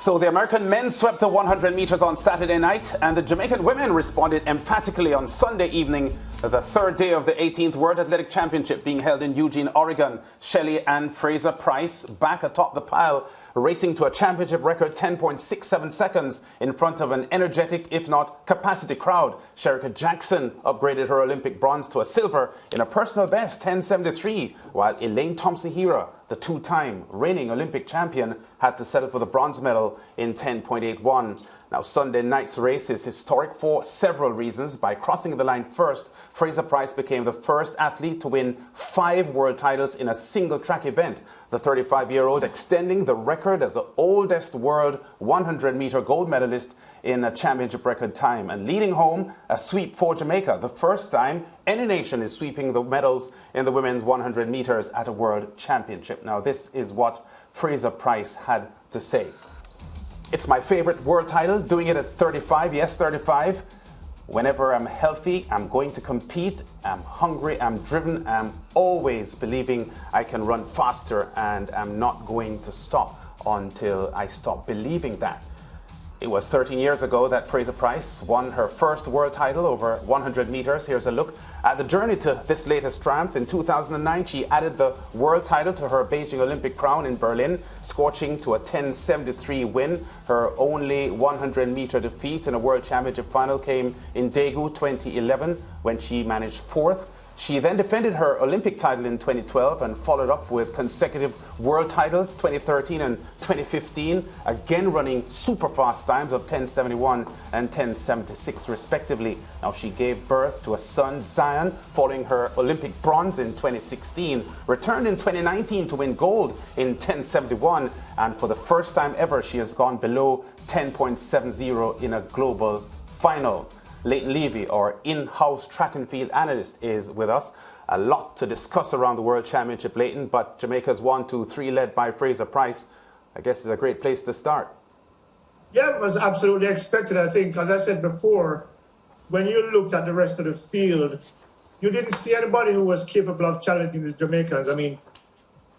So the American men swept the 100 meters on Saturday night, and the Jamaican women responded emphatically on Sunday evening, the third day of the 18th World Athletic Championship being held in Eugene, Oregon. Shelley and Fraser-Pryce back atop the pile, racing to a championship record 10.67 seconds in front of an energetic, if not capacity crowd. Shericka Jackson upgraded her Olympic bronze to a silver in a personal best 10.73, while Elaine Thompson-Herah, the two-time reigning Olympic champion, had to settle for the bronze medal in 10.81. Now, Sunday night's race is historic for several reasons. By crossing the line first, Fraser-Pryce became the first athlete to win 5 world titles in a single track event. The 35-year-old extending the record as the oldest world 100-meter gold medalist in a championship record time, and leading home a sweep for Jamaica, the first time any nation is sweeping the medals in the women's 100 meters at a world championship. Now, this is what Fraser-Pryce had to say. It's my favorite world title, doing it at 35, yes, 35. Whenever I'm healthy, I'm going to compete. I'm hungry, I'm driven, I'm always believing I can run faster, and I'm not going to stop until I stop believing that. It was 13 years ago that Fraser-Pryce won her first world title over 100 meters. Here's a look at the journey to this latest triumph. In 2009, she added the world title to her Beijing Olympic crown in Berlin, scorching to a 10.73 win. Her only 100-meter defeat in a world championship final came in Daegu 2011, when she managed 4th. She then defended her Olympic title in 2012 and followed up with consecutive world titles 2013 and 2015, again running super fast times of 10.71 and 10.76 respectively. Now, she gave birth to a son, Zion, following her Olympic bronze in 2016, returned in 2019 to win gold in 10.71, and for the first time ever she has gone below 10.70 in a global final. Leighton Levy, our in-house track and field analyst, is with us. A lot to discuss around the World Championship, Leighton, but Jamaica's 1-2-3 led by Fraser-Pryce, I guess, is a great place to start. Yeah, it was absolutely expected. I think, as I said before, when you looked at the rest of the field, you didn't see anybody who was capable of challenging the Jamaicans. I mean,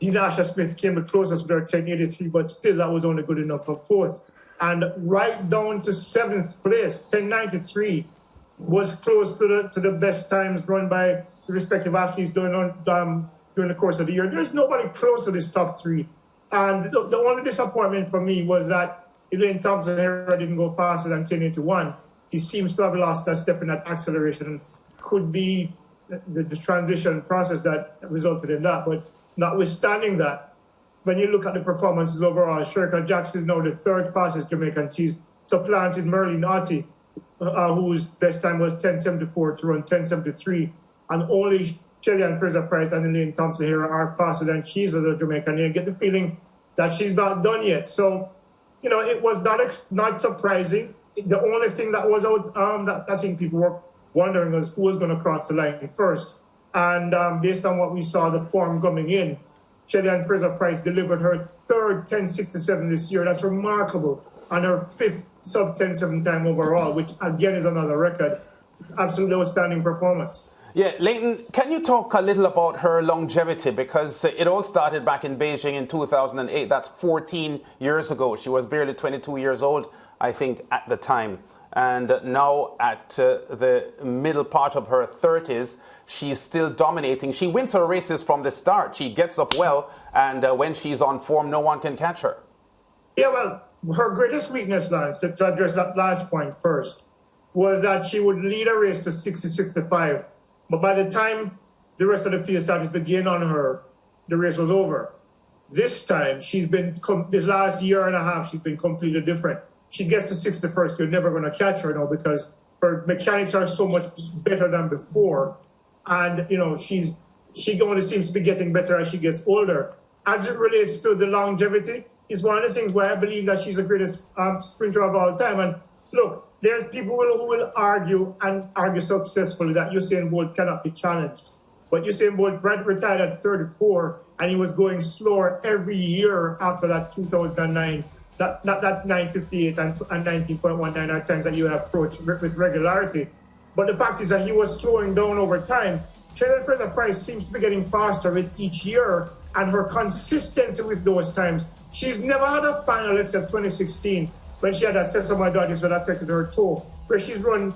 Asha Smith came the closest with her 10.83, but still that was only good enough for 4th. And right down to 7th place, 10.93, was close to the best times run by the respective athletes during the course of the year. There's nobody close to this top 3. And look, the only disappointment for me was that Elaine Thompson-Herah didn't go faster than 10.81. He seems to have lost that step in that acceleration. Could be the transition process that resulted in that. But notwithstanding that, when you look at the performances overall, Shericka Jackson is now the 3rd fastest Jamaican. She's supplanted Merlene Ottey, whose best time was 10.74 to run 10.73. And only Shelley and Fraser-Pryce and Elaine Thompson-Herah are faster than she is as a Jamaican. You get the feeling that she's not done yet. So, you know, it was not surprising. The only thing that was out that I think people were wondering was who was going to cross the line first. And based on what we saw, the form coming in, Shelley and Fraser-Pryce delivered her 3rd 10.67 this year. That's remarkable. And her 5th sub-10.7 time overall, which again is another record. Absolutely outstanding performance. Yeah, Leighton, can you talk a little about her longevity? Because it all started back in Beijing in 2008. That's 14 years ago. She was barely 22 years old, I think, at the time. And now at the middle part of her 30s, she's still dominating. She wins her races from the start. She gets up well, and when she's on form, no one can catch her. Yeah, well, her greatest weakness, Lance, to address that last point first, was that she would lead a race to 60-65. But by the time the rest of the field started to gain on her, the race was over. This time, this last year and a half, she's been completely different. She gets to 61st, you're never going to catch her now because her mechanics are so much better than before. And, you know, she only seems to be getting better as she gets older. As it relates to the longevity, is one of the things where I believe that she's the greatest sprinter of all time. And look, there's people who will argue successfully that Usain Bolt cannot be challenged. But Usain Bolt retired at 34, and he was going slower every year after that 2009, that 9:58 and 19.19 are times that you approach with regularity. But the fact is that he was slowing down over time. Shelley Fraser-Pryce seems to be getting faster with each year, and her consistency with those times She's never had a final except 2016 when she had that sesamoiditis that affected her toe, where she's run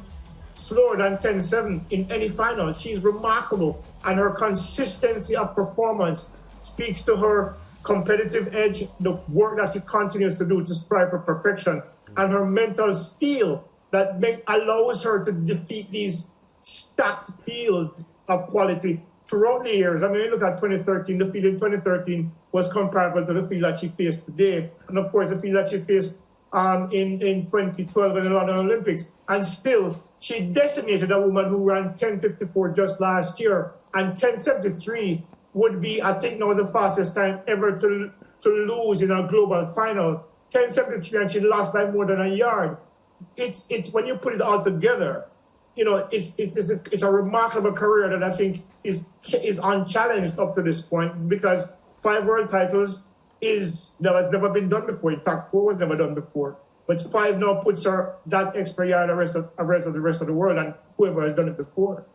slower than 10.7 in any final. She's remarkable, and her consistency of performance speaks to her competitive edge, the work that she continues to do to strive for perfection, and her mental steel that allows her to defeat these stacked fields of quality throughout the years. I mean, you look at 2013, the field in 2013 was comparable to the field that she faced today. And of course, the field that she faced in 2012 in the London Olympics. And still, she decimated a woman who ran 10.54 just last year. And 10.73 would be, I think, now the fastest time ever to lose in a global final. 10.73, and she lost by more than a yard. It's when you put it all together, you know, it's a remarkable career that I think is unchallenged up to this point, because 5 world titles has never been done before. In fact, 4 was never done before. But 5 now puts her that extra yard the rest of the world and whoever has done it before.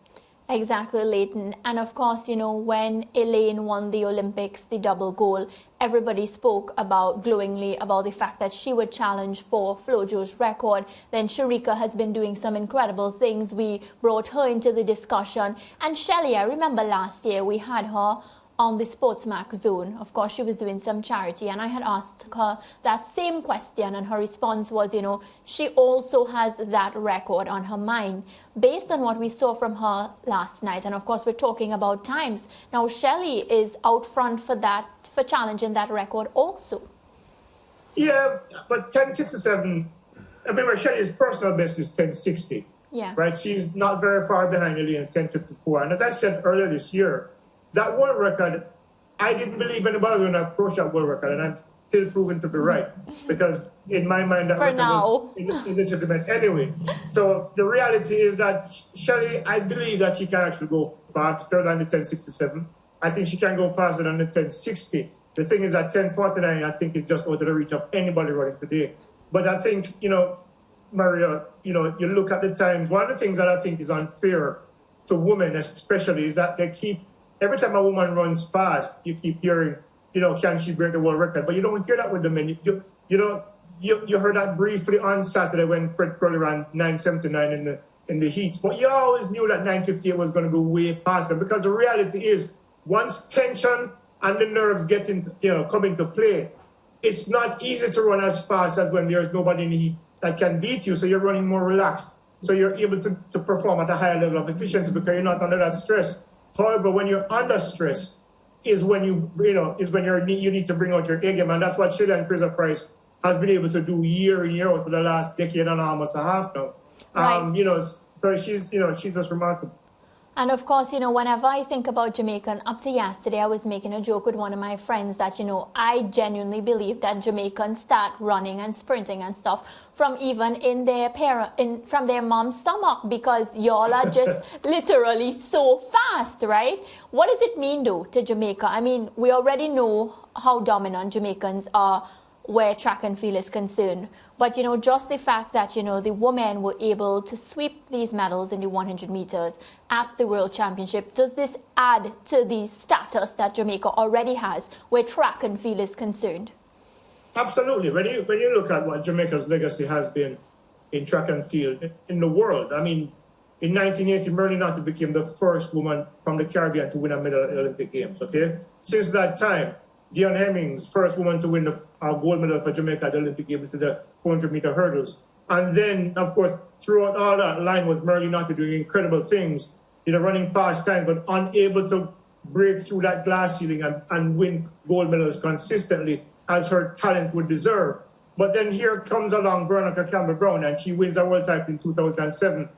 Exactly, Leighton. And of course, you know, when Elaine won the Olympics, the double gold, everybody spoke glowingly about the fact that she would challenge for Flojo's record. Then Sharika has been doing some incredible things. We brought her into the discussion. And Shelly, I remember last year we had her on the SportsMax zone. Of course, she was doing some charity, and I had asked her that same question, and her response was, you know, she also has that record on her mind. Based on what we saw from her last night, and of course, we're talking about times. Now, Shelly is out front for challenging that record also. Yeah, but 10.67, I remember Shelly's personal best is 10.60. Yeah. Right? She's not very far behind Elaine's 10.54. And as I said earlier this year, that world record, I didn't believe anybody was going to approach that world record, and I'm still proven to be right, because in my mind that record was illegitimate anyway. So the reality is that Shelly, I believe that she can actually go faster than the 10.67. I think she can go faster than the 10.60. The thing is that 10.49, I think, is just out of the reach of anybody running today. But I think, you know, Maria, you know, you look at the times, one of the things that I think is unfair to women especially is that they keep, every time a woman runs fast, you keep hearing, you know, can she break the world record? But you don't hear that with the men. You heard that briefly on Saturday when Fred Curley ran 9.79 in the heats. But you always knew that 9.58 was going to go way past them, because the reality is, once tension and the nerves come into play, it's not easy to run as fast as when there's nobody in the heat that can beat you. So you're running more relaxed. So you're able to perform at a higher level of efficiency because you're not under that stress. However, when you're under stress is when you need to bring out your A game, and that's what Shelly and Fraser-Pryce has been able to do year in year out for the last decade and almost a half now. Right. So she's just remarkable. And of course, you know, whenever I think about Jamaican, up to yesterday, I was making a joke with one of my friends that, you know, I genuinely believe that Jamaicans start running and sprinting and stuff from even from their mom's stomach, because y'all are just literally so fast, right? What does it mean, though, to Jamaica? I mean, we already know how dominant Jamaicans are where track and field is concerned. But, you know, just the fact that, you know, the women were able to sweep these medals in the 100 meters at the World Championship, does this add to the status that Jamaica already has where track and field is concerned? Absolutely. When you look at what Jamaica's legacy has been in track and field in the world, I mean, in 1980, Merlin Ottey became the first woman from the Caribbean to win a medal at the Olympic Games, okay? Since that time, Dion Hemmings, first woman to win the gold medal for Jamaica at the Olympic Games in the 400-meter hurdles. And then, of course, throughout all that line was Merlin Ottey doing incredible things, you know, running fast times, but unable to break through that glass ceiling and win gold medals consistently as her talent would deserve. But then here comes along Veronica Campbell-Brown, and she wins a world title in 2007.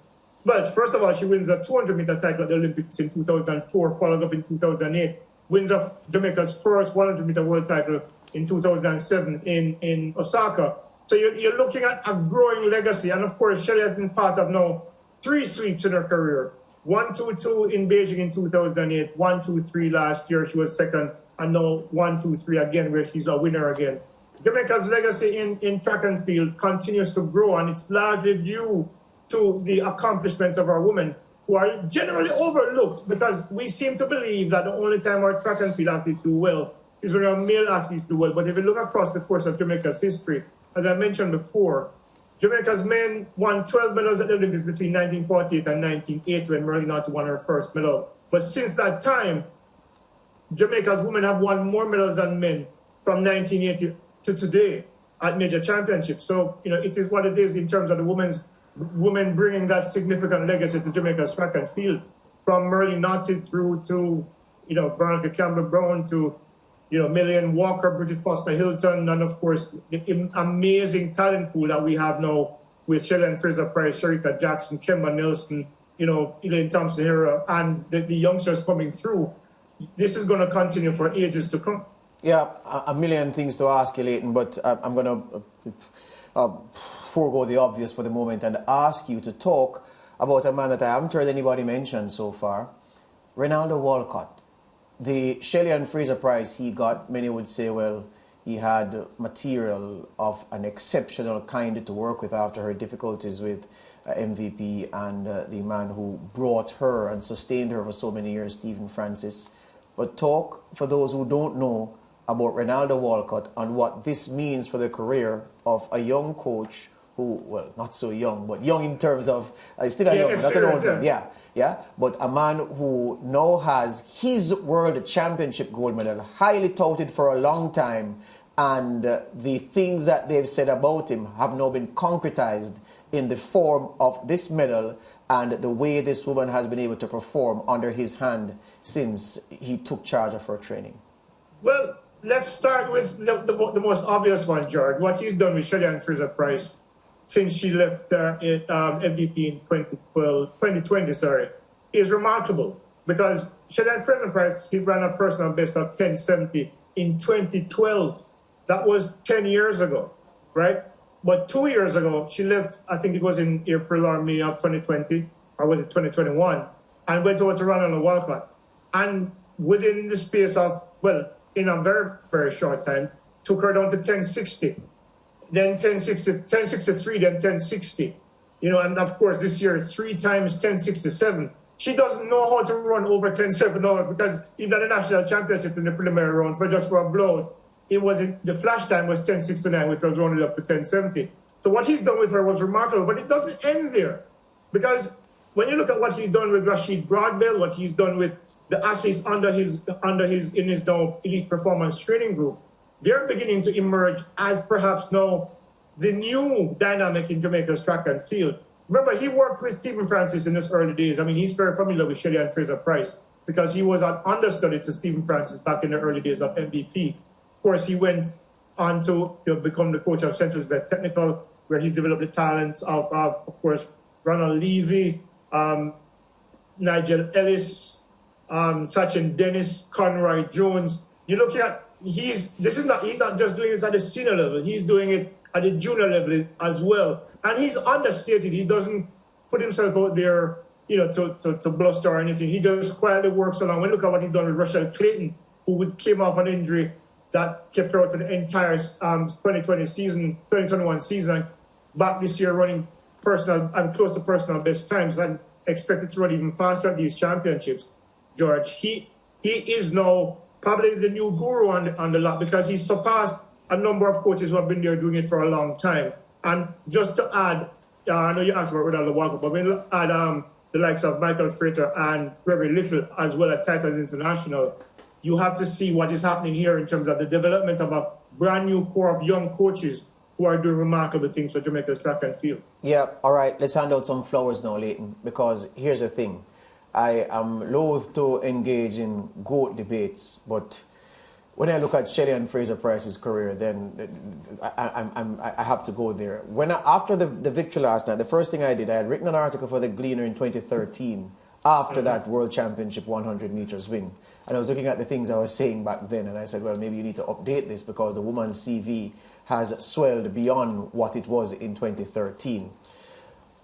But first of all, she wins a 200-meter title at the Olympics in 2004, followed up in 2008. Wins of Jamaica's first 100-meter world title in 2007 in Osaka. So you're looking at a growing legacy. And of course, Shelly has been part of now 3 sweeps in her career. 1-2-2 in Beijing in 2008, 1-2-3 last year, she was second, and now 1-2-3 again, where she's a winner again. Jamaica's legacy in track and field continues to grow, and it's largely due to the accomplishments of our women, who are generally overlooked, because we seem to believe that the only time our track and field athletes do well is when our male athletes do well. But if you look across the course of Jamaica's history, as I mentioned before, Jamaica's men won 12 medals at the Olympics between 1948 and 1980 when Merlin Naughton won her first medal. But since that time, Jamaica's women have won more medals than men from 1980 to today at major championships. So, it is what it is in terms of the women bringing that significant legacy to Jamaica's track and field, from Merlin Naughton through to, Veronica Campbell-Brown to, Millian Walker, Bridget Foster Hilton, and of course, the amazing talent pool that we have now with Shelly Fraser-Pryce, Sherika Jackson, Kemba Nelson, Elaine Thompson-Herah, and the youngsters coming through. This is going to continue for ages to come. Yeah, a million things to ask you, Leighton, but I'm going to forego the obvious for the moment and ask you to talk about a man that I haven't heard anybody mention so far, Ronaldo Walcott. The Shelly and Fraser-Pryce he got, many would say, well, he had material of an exceptional kind to work with after her difficulties with MVP and the man who brought her and sustained her for so many years, Stephen Francis. But talk, for those who don't know, about Ronaldo Walcott and what this means for the career of a young coach who, well, not so young, but young in terms of, still a young, not an old man, but a man who now has his World Championship gold medal, highly touted for a long time, and the things that they've said about him have now been concretized in the form of this medal and the way this woman has been able to perform under his hand since he took charge of her training. Well, let's start with the most obvious one, George. What he's done with Shelly Fraser-Pryce since she left MVP in 2020, is remarkable. Because Shelly Fraser-Pryce, he ran a personal best of 1070 in 2012. That was 10 years ago, right? But 2 years ago, she left, I think it was in April or May of 2020, or was it 2021, and went over to run on the Walcott. And within the space of, well, in a very, very short time, took her down to 1060, then 1063, then 1060. And of course, this year, 3 times 1067. She doesn't know how to run over 10.7 now because even at the national championship in the preliminary round, for a blowout, the flash time was 1069, which was rounded up to 1070. So what he's done with her was remarkable, but it doesn't end there. Because when you look at what he's done with Rashid Broadbell, what he's done with the athletes in his now elite performance training group, they're beginning to emerge as perhaps now the new dynamic in Jamaica's track and field. Remember, he worked with Stephen Francis in his early days. I mean, he's very familiar with Shelly and Fraser-Pryce because he was an understudy to Stephen Francis back in the early days of MVP. Of course, he went on to become the coach of Central Best Technical, where he developed the talents of course, Ronald Levy, Nigel Ellis, Sachin Dennis, Conroy Jones. You're looking at, he's not just doing it at the senior level, he's doing it at the junior level as well. And he's understated. He doesn't put himself out there, to bluster or anything. He just quietly works along. When you look at what he's done with Rochelle Clayton, who came off an injury that kept her out for the entire 2021 season, and back this year running personal and close to personal best times, and expected to run even faster at these championships. George, he is now probably the new guru on the lot because he's surpassed a number of coaches who have been there doing it for a long time. And just to add, I know you asked about Ronaldo Walcott, but when you add the likes of Michael Frater and Gregory Little, as well as Titans International, you have to see what is happening here in terms of the development of a brand new core of young coaches who are doing remarkable things for Jamaica's track and field. Yeah, all right, let's hand out some flowers now, Leighton, because here's the thing. I am loath to engage in GOAT debates, but when I look at Shelly and Fraser-Pryce's career, then I have to go there. After the victory last night, the first thing I did, I had written an article for the Gleaner in 2013 after that World Championship 100 meters win. And I was looking at the things I was saying back then, and I said, well, maybe you need to update this because the woman's CV has swelled beyond what it was in 2013.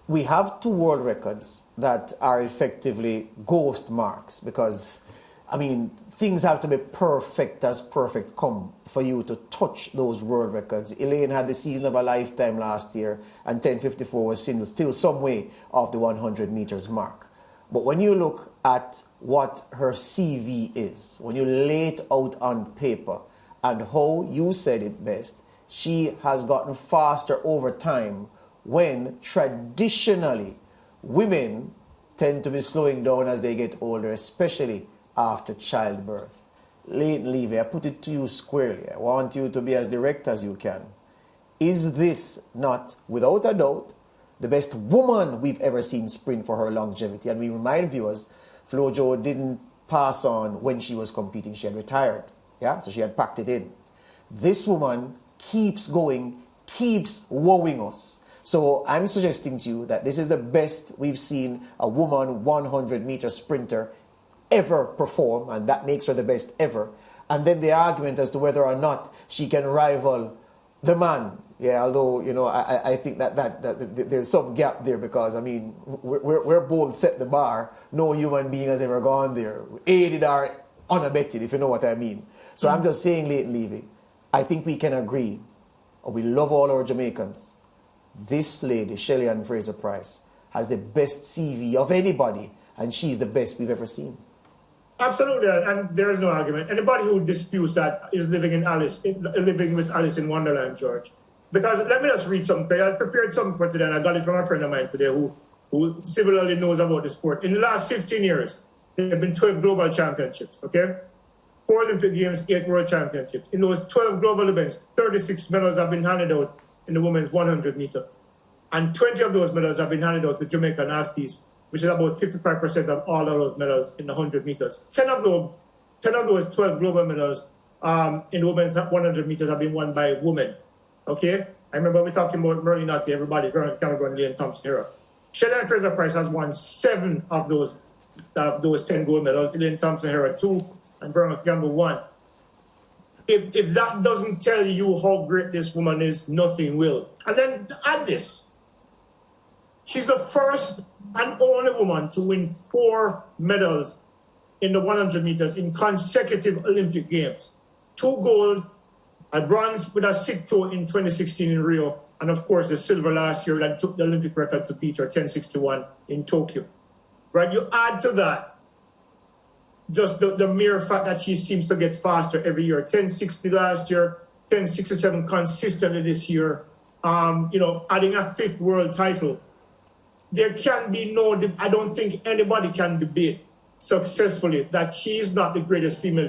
We have 2 world records that are effectively ghost marks because, I mean, things have to be perfect as perfect come for you to touch those world records. Elaine had the season of a lifetime last year, and 10:54 was still some way off the 100 meters mark. But when you look at what her CV is, when you lay it out on paper, and how you said it best, she has gotten faster over time when traditionally women tend to be slowing down as they get older, especially after childbirth. Leighton Levy, I put it to you squarely. I want you to be as direct as you can. Is this not, without a doubt, the best woman we've ever seen sprint for her longevity? And we remind viewers, Flojo didn't pass on when she was competing. She had retired. Yeah, so she had packed it in. This woman keeps going, keeps wowing us. So I'm suggesting to you that this is the best we've seen a woman 100-meter sprinter ever perform, and that makes her the best ever. And then the argument as to whether or not she can rival the man. Yeah, although, you know, I think that there's some gap there because, I mean, we're both set the bar. No human being has ever gone there, aided or unabetted, if you know what I mean. So I'm just saying, Leighton Levy, I think we can agree, we love all our Jamaicans. This lady, Shelly-Ann Fraser-Pryce, has the best CV of anybody, and she's the best we've ever seen. Absolutely, and there is no argument. Anybody who disputes that is living with Alice in Wonderland, George. Because let me just read something. I prepared something for today, and I got it from a friend of mine today who similarly knows about the sport. In the last 15 years, there have been 12 global championships, okay? 4 Olympic Games, 8 World Championships. In those 12 global events, 36 medals have been handed out in the women's 100 meters. And 20 of those medals have been handed out to Jamaican athletes, which is about 55% of all of those medals in the 100 meters. 10 of those 12 global medals in the women's 100 meters have been won by women. Okay? I remember we talking about Merlin Notty, everybody, Cameron and Thompson-Herah. Shelly-Ann Fraser-Pryce has won 7 of those 10 gold medals. Elaine Thompson-Herah 2, and Veronica Campbell 1. If that doesn't tell you how great this woman is, nothing will. And then add this. She's the first and only woman to win 4 medals in the 100 meters in consecutive Olympic Games. 2 gold, a bronze with a sick toe in 2016 in Rio, and of course the silver last year that took the Olympic record to beat her 10:61 in Tokyo. Right? You add to that just the mere fact that she seems to get faster every year. 10:60 last year, 10:67 consistently this year. You know, adding a 5th world title. There can be no, I don't think anybody can debate successfully that she is not the greatest female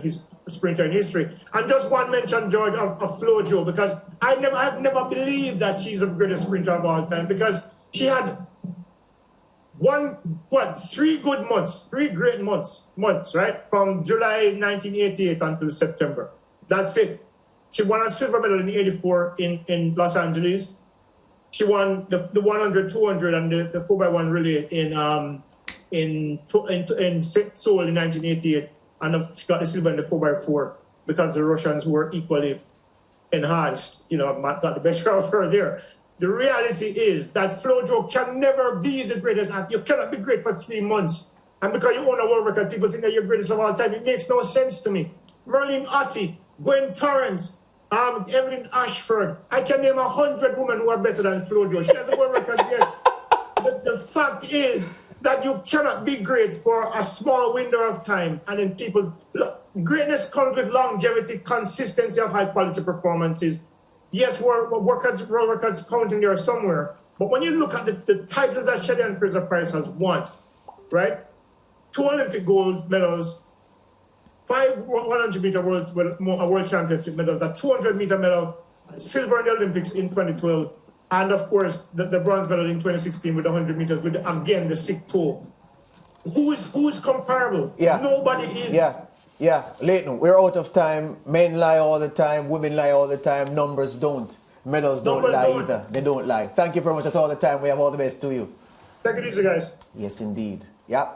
sprinter in history. And just one mention, George, of Flojo, because I've never believed that she's the greatest sprinter of all time, because she had 3 good months, 3 great months, right? From July 1988 until September. That's it. She won a silver medal in '84 in Los Angeles. She won the 100, 200, and the 4x1 relay in Seoul in 1988, and she got the silver in the 4x4 because the Russians were equally enhanced. You know, got the best of her there. The reality is that Flojo can never be the greatest. You cannot be great for 3 months. And because you own a world record, people think that you're greatest of all time. It makes no sense to me. Merlin Ottey, Gwen Torrance, Evelyn Ashford. I can name 100 women who are better than Flojo. She has a world record, yes. The fact is that you cannot be great for a small window of time. And then people, look, greatness comes with longevity, consistency of high quality performances. Yes, world records counting there somewhere. But when you look at the titles that Shelly-Ann Fraser-Pryce has won, right? 2 Olympic gold medals, 5 100-meter world championship medals, a 200-meter medal, silver in the Olympics in 2012, and of course the bronze medal in 2016 with the 100 meters with, again, the sick toe. Who's comparable? Yeah. Nobody is. Yeah, Leighton, we're out of time. Men lie all the time, women lie all the time, numbers don't. Medals don't lie either. They don't lie. Thank you very much. That's all the time. We have all the best to you. Take it easy, guys. Yes, indeed. Yeah.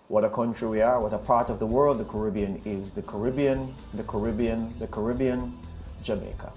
What a country we are, what a part of the world the Caribbean is. The Caribbean, Jamaica.